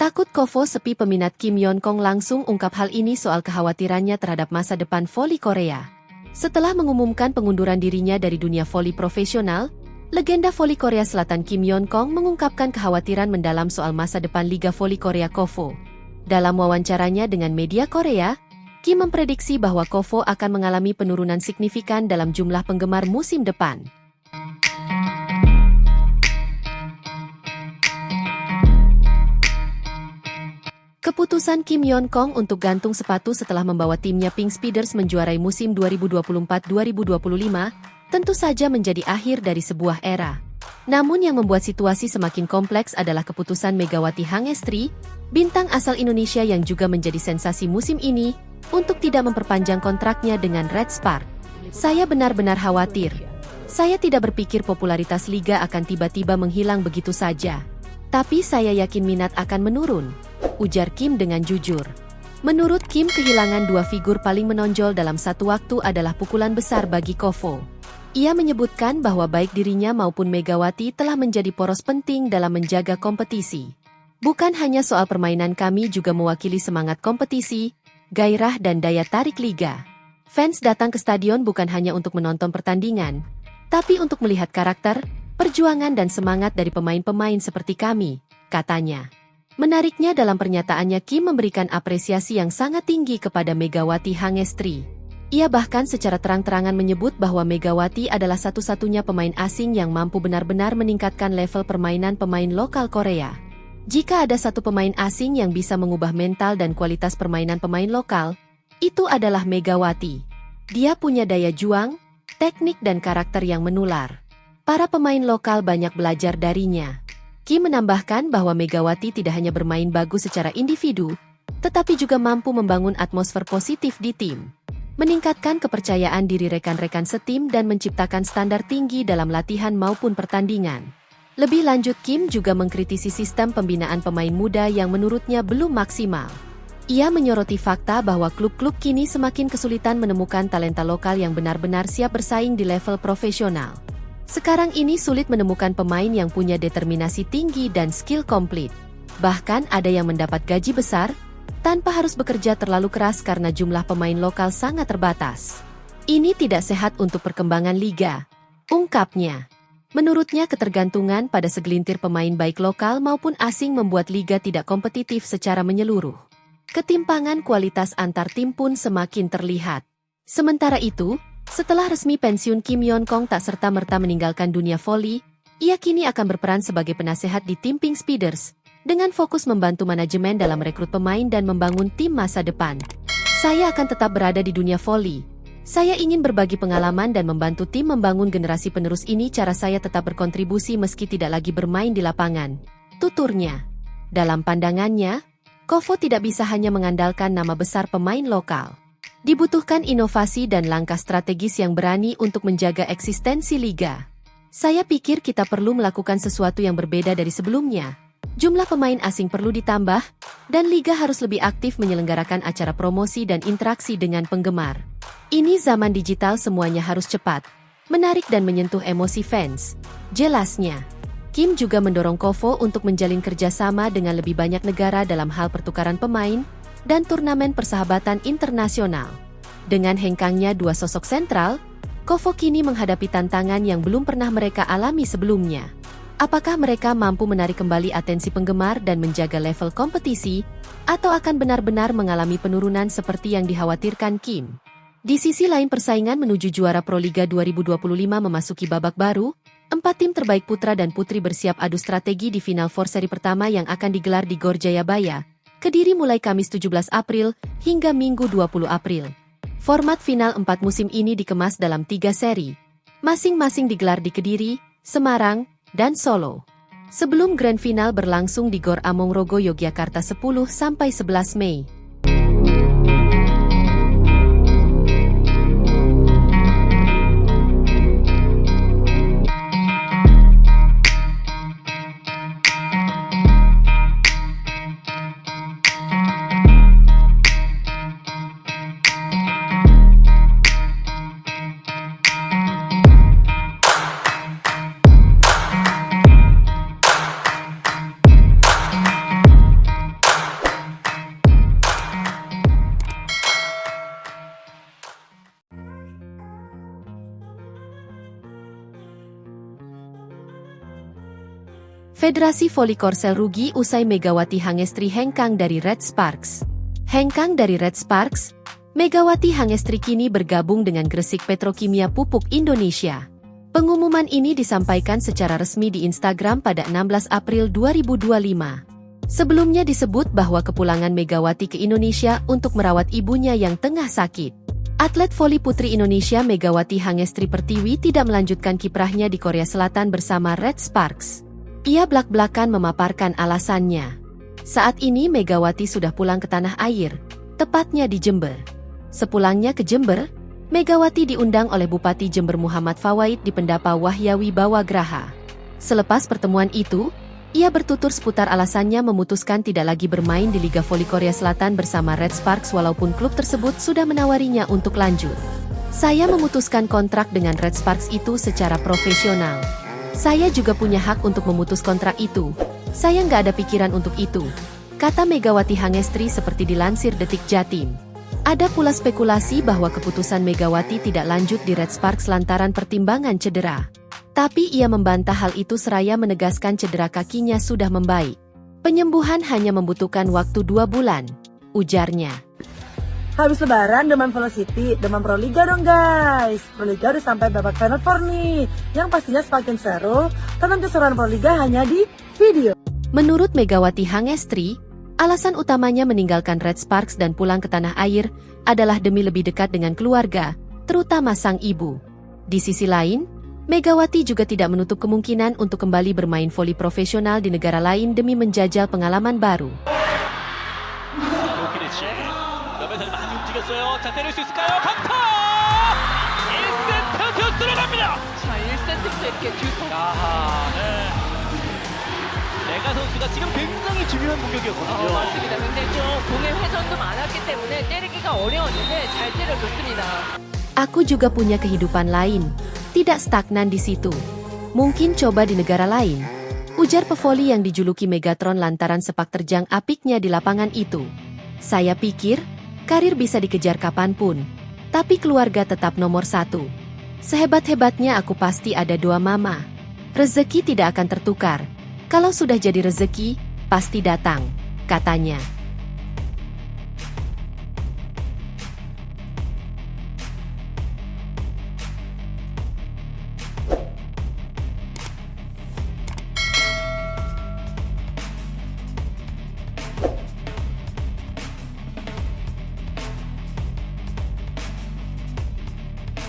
Takut Kofo sepi, peminat Kim Yeon-kong langsung ungkap hal ini soal kekhawatirannya terhadap masa depan voli Korea. Setelah mengumumkan pengunduran dirinya dari dunia voli profesional, legenda voli Korea Selatan Kim Yeon-kong mengungkapkan kekhawatiran mendalam soal masa depan Liga Voli Korea KOVO. Dalam wawancaranya dengan media Korea, Kim memprediksi bahwa KOVO akan mengalami penurunan signifikan dalam jumlah penggemar musim depan. Keputusan Kim Yeon-kong untuk gantung sepatu setelah membawa timnya Pink Speeders menjuarai musim 2024-2025 tentu saja menjadi akhir dari sebuah era. Namun yang membuat situasi semakin kompleks adalah keputusan Megawati Hangestri, bintang asal Indonesia yang juga menjadi sensasi musim ini, untuk tidak memperpanjang kontraknya dengan Red Spark. Saya benar-benar khawatir. Saya tidak berpikir popularitas liga akan tiba-tiba menghilang begitu saja. Tapi saya yakin minat akan menurun, ujar Kim dengan jujur. Menurut Kim, kehilangan dua figur paling menonjol dalam satu waktu adalah pukulan besar bagi KOVO. Ia menyebutkan bahwa baik dirinya maupun Megawati telah menjadi poros penting dalam menjaga kompetisi. Bukan hanya soal permainan, kami juga mewakili semangat kompetisi, gairah dan daya tarik liga. Fans datang ke stadion bukan hanya untuk menonton pertandingan, tapi untuk melihat karakter, perjuangan dan semangat dari pemain-pemain seperti kami, katanya. Menariknya, dalam pernyataannya Kim memberikan apresiasi yang sangat tinggi kepada Megawati Hangestri. Ia bahkan secara terang-terangan menyebut bahwa Megawati adalah satu-satunya pemain asing yang mampu benar-benar meningkatkan level permainan pemain lokal Korea. Jika ada satu pemain asing yang bisa mengubah mental dan kualitas permainan pemain lokal, itu adalah Megawati. Dia punya daya juang, teknik dan karakter yang menular. Para pemain lokal banyak belajar darinya. Kim menambahkan bahwa Megawati tidak hanya bermain bagus secara individu, tetapi juga mampu membangun atmosfer positif di tim, meningkatkan kepercayaan diri rekan-rekan setim dan menciptakan standar tinggi dalam latihan maupun pertandingan. Lebih lanjut, Kim juga mengkritisi sistem pembinaan pemain muda yang menurutnya belum maksimal. Ia menyoroti fakta bahwa klub-klub kini semakin kesulitan menemukan talenta lokal yang benar-benar siap bersaing di level profesional. Sekarang ini sulit menemukan pemain yang punya determinasi tinggi dan skill komplit. Bahkan ada yang mendapat gaji besar, tanpa harus bekerja terlalu keras karena jumlah pemain lokal sangat terbatas. Ini tidak sehat untuk perkembangan liga, ungkapnya. Menurutnya, ketergantungan pada segelintir pemain baik lokal maupun asing membuat liga tidak kompetitif secara menyeluruh. Ketimpangan kualitas antar tim pun semakin terlihat. Sementara itu, setelah resmi pensiun, Kim Yeon-kong tak serta-merta meninggalkan dunia voli. Ia kini akan berperan sebagai penasehat di tim Pink Speeders, dengan fokus membantu manajemen dalam rekrut pemain dan membangun tim masa depan. Saya akan tetap berada di dunia voli. Saya ingin berbagi pengalaman dan membantu tim membangun generasi penerus ini. Cara saya tetap berkontribusi meski tidak lagi bermain di lapangan, tuturnya. Dalam pandangannya, KOVO tidak bisa hanya mengandalkan nama besar pemain lokal. Dibutuhkan inovasi dan langkah strategis yang berani untuk menjaga eksistensi liga. Saya pikir kita perlu melakukan sesuatu yang berbeda dari sebelumnya. Jumlah pemain asing perlu ditambah, dan liga harus lebih aktif menyelenggarakan acara promosi dan interaksi dengan penggemar. Ini zaman digital, semuanya harus cepat, menarik dan menyentuh emosi fans, jelasnya. Kim juga mendorong KOVO untuk menjalin kerjasama dengan lebih banyak negara dalam hal pertukaran pemain dan turnamen persahabatan internasional. Dengan hengkangnya dua sosok sentral, KOVO kini menghadapi tantangan yang belum pernah mereka alami sebelumnya. Apakah mereka mampu menarik kembali atensi penggemar dan menjaga level kompetisi, atau akan benar-benar mengalami penurunan seperti yang dikhawatirkan Kim? Di sisi lain, persaingan menuju juara Proliga 2025 memasuki babak baru. 4 tim terbaik putra dan putri bersiap adu strategi di final 4 seri pertama yang akan digelar di Gor Jayabaya, Kediri mulai Kamis 17 April hingga Minggu 20 April. Format final 4 musim ini dikemas dalam 3 seri, masing-masing digelar di Kediri, Semarang, dan Solo. Sebelum grand final berlangsung di Gor Amongrogo, Yogyakarta 10–11 Mei. Federasi Voli Korsel rugi usai Megawati Hangestri hengkang dari Red Sparks. Hengkang dari Red Sparks, Megawati Hangestri kini bergabung dengan Gresik Petrokimia Pupuk Indonesia. Pengumuman ini disampaikan secara resmi di Instagram pada 16 April 2025. Sebelumnya disebut bahwa kepulangan Megawati ke Indonesia untuk merawat ibunya yang tengah sakit. Atlet voli putri Indonesia Megawati Hangestri Pertiwi tidak melanjutkan kiprahnya di Korea Selatan bersama Red Sparks. Ia blak-blakan memaparkan alasannya. Saat ini Megawati sudah pulang ke tanah air, tepatnya di Jember. Sepulangnya ke Jember, Megawati diundang oleh Bupati Jember Muhammad Fawaid di Pendapa Wahyawi Bawagraha. Selepas pertemuan itu, ia bertutur seputar alasannya memutuskan tidak lagi bermain di Liga Voli Korea Selatan bersama Red Sparks walaupun klub tersebut sudah menawarinya untuk lanjut. Saya memutuskan kontrak dengan Red Sparks itu secara profesional. Saya juga punya hak untuk memutus kontrak itu. Saya nggak ada pikiran untuk itu, kata Megawati Hangestri seperti dilansir Detik Jatim. Ada pula spekulasi bahwa keputusan Megawati tidak lanjut di Red Sparks lantaran pertimbangan cedera. Tapi ia membantah hal itu seraya menegaskan cedera kakinya sudah membaik. Penyembuhan hanya membutuhkan waktu 2 bulan, ujarnya. Habis lebaran demam Velocity, demam Proliga dong guys. Proliga udah sampai babak Final Four nih. Yang pastinya semakin seru, tonton keseruan Proliga hanya di video. Menurut Megawati Hangestri, alasan utamanya meninggalkan Red Sparks dan pulang ke tanah air adalah demi lebih dekat dengan keluarga, terutama sang ibu. Di sisi lain, Megawati juga tidak menutup kemungkinan untuk kembali bermain voli profesional di negara lain demi menjajal pengalaman baru. 선수가 지금 굉장히 중요한 공격이었거든요. 맞습니다. 근데 좀 공의 회전도 많았기 때문에 때리기가 어려웠는데 잘 때려줬습니다. Aku juga punya kehidupan lain, tidak stagnan di situ. Mungkin coba di negara lain, ujar pevoli yang dijuluki Megatron lantaran sepak terjang apiknya di lapangan itu. Saya pikir, karir bisa dikejar kapanpun, tapi keluarga tetap nomor 1. Sehebat-hebatnya aku pasti ada 2 mama. Rezeki tidak akan tertukar. Kalau sudah jadi rezeki, pasti datang, katanya.